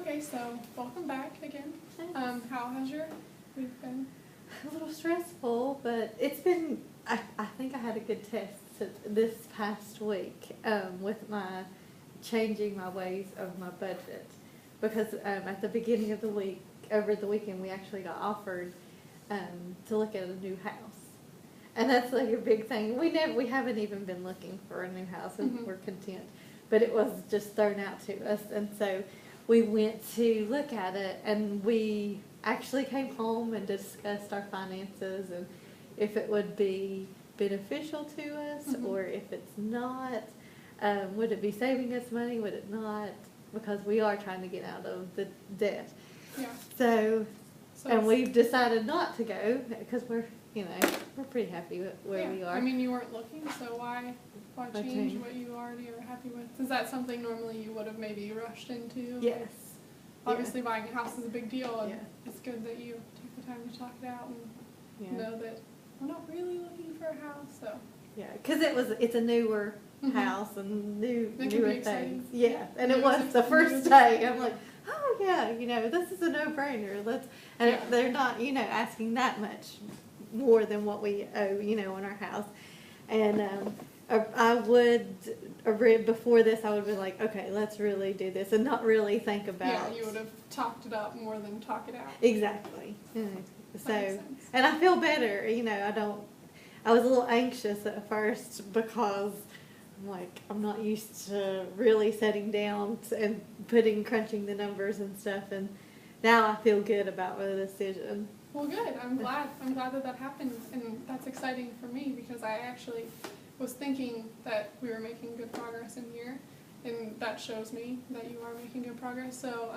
Okay, so welcome back again. How has your week been? A little stressful, but it's been, I think I had a good test this past week with my changing my ways of my budget. Because at the beginning of the week, over the weekend, we actually got offered to look at a new house. And that's like a big thing. We haven't even been looking for a new house, and we're content. But it was just thrown out to us, and so we went to look at it, and we actually came home and discussed our finances and if it would be beneficial to us or if it's not. Would it be saving us money? Would it not? Because we are trying to get out of the debt. Yeah. So and we've decided not to go because we're pretty happy with where we are. I mean, you weren't looking, so why change what you already are happy with? Is that something normally you would have maybe rushed into? Yes. Obviously, buying a house is a big deal, and Yeah. it's good that you take the time to talk it out and Yeah. know that we're not really looking for a house. So Yeah, because it's a newer house and newer exciting. things. Yeah, and It it was was the first day. I'm like, oh yeah, this is a no-brainer. They're not asking that much more than what we owe on our house, and I would before this I would be like, okay, let's really do this and not really think about. Yeah, you would have talked it up more than talk it out. Exactly. That So, makes sense. and I feel better. I was a little anxious at first because I'm not used to really sitting down and crunching the numbers and stuff, and now I feel good about the decision. Well, good. I'm glad that happened, and that's exciting for me because I actually was thinking that we were making good progress in here, and that shows me that you are making good progress. So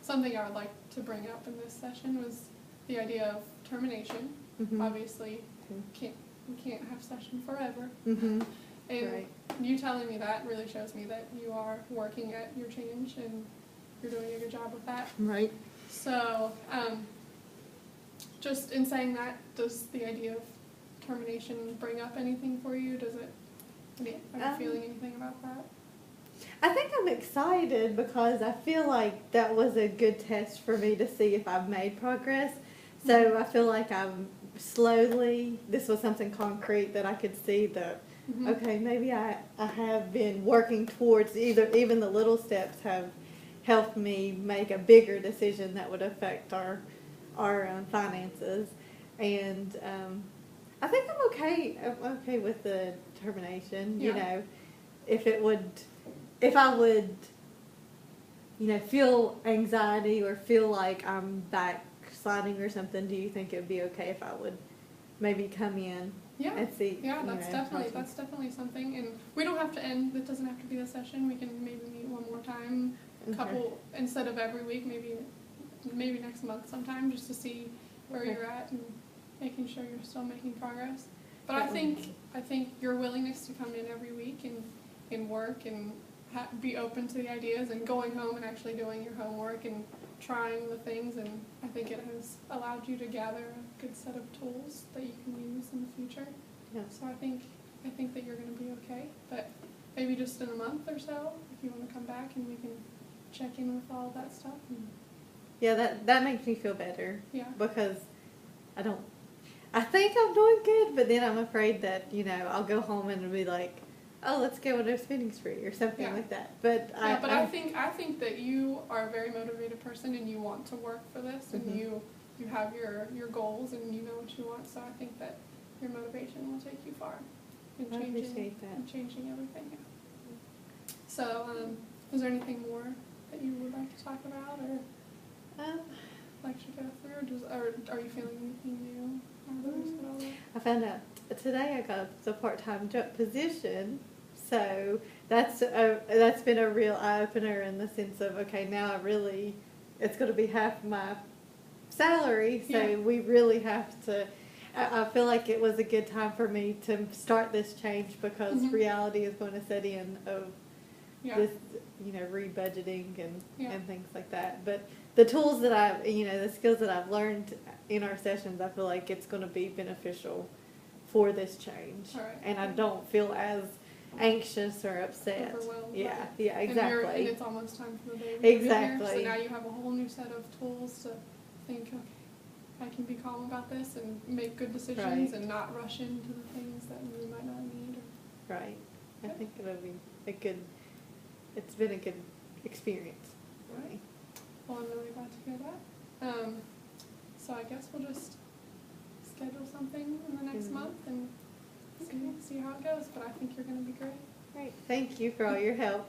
something I would like to bring up in this session was the idea of termination. Obviously, we can't have session forever. And Right. you telling me that really shows me that you are working at your change and you're doing a good job with that. Right. So, just in saying that, does the idea of termination bring up anything for you? Are you feeling anything about that? I think I'm excited because I feel like that was a good test for me to see if I've made progress. So I feel like this was something concrete that I could see that, okay, maybe I have been working towards even the little steps have helped me make a bigger decision that would affect our finances. And I think I'm okay with the termination. Yeah. If I would feel anxiety or feel like I'm backsliding or something, do you think it would be okay if I would maybe come in and see? Yeah, that's definitely something. And we don't have to end. It doesn't have to be the session. We can maybe meet one more time, instead of every week, maybe next month sometime, just to see where you're at and making sure you're still making progress. But I think your willingness to come in every week and work and be open to the ideas and going home and actually doing your homework and trying the things, and I think it has allowed you to gather a good set of tools that you can use in the future. Yeah. So I think that you're going to be okay, but maybe just in a month or so, if you want to come back and we can check in with all that stuff. Yeah, that makes me feel better. Yeah. Because I think I'm doing good, but then I'm afraid that, I'll go home and it'll be like, oh, let's go on a spinning spree or something like that. But I think that you are a very motivated person and you want to work for this and you have your goals and you know what you want. So I think that your motivation will take you far in changing everything. Yeah. So is there anything more that you would like to talk about or like to go through? Or are you feeling anything new? I found out today I got the part-time job position, so that's been a real eye-opener in the sense of, okay, now it's going to be half my salary, so we really have to. I feel like it was a good time for me to start this change because reality is going to set in of this, rebudgeting and things like that. But the tools that the skills that I've learned in our sessions, I feel like it's going to be beneficial for this change. Right. And I don't feel as anxious or upset. overwhelmed. Yeah, right? yeah, And exactly. it's almost time for the baby to be here, Exactly. so now you have a whole new set of tools to think, okay, I can be calm about this and make good decisions Right. and not rush into the things that we might not need. Right. I Good. think it'll be it's been a good experience. Right. Well, I'm really glad to hear that. So I guess we'll just schedule something in the next Mhm. month and see how it goes. But I think you're going to be great. Great. Thank you for all your help.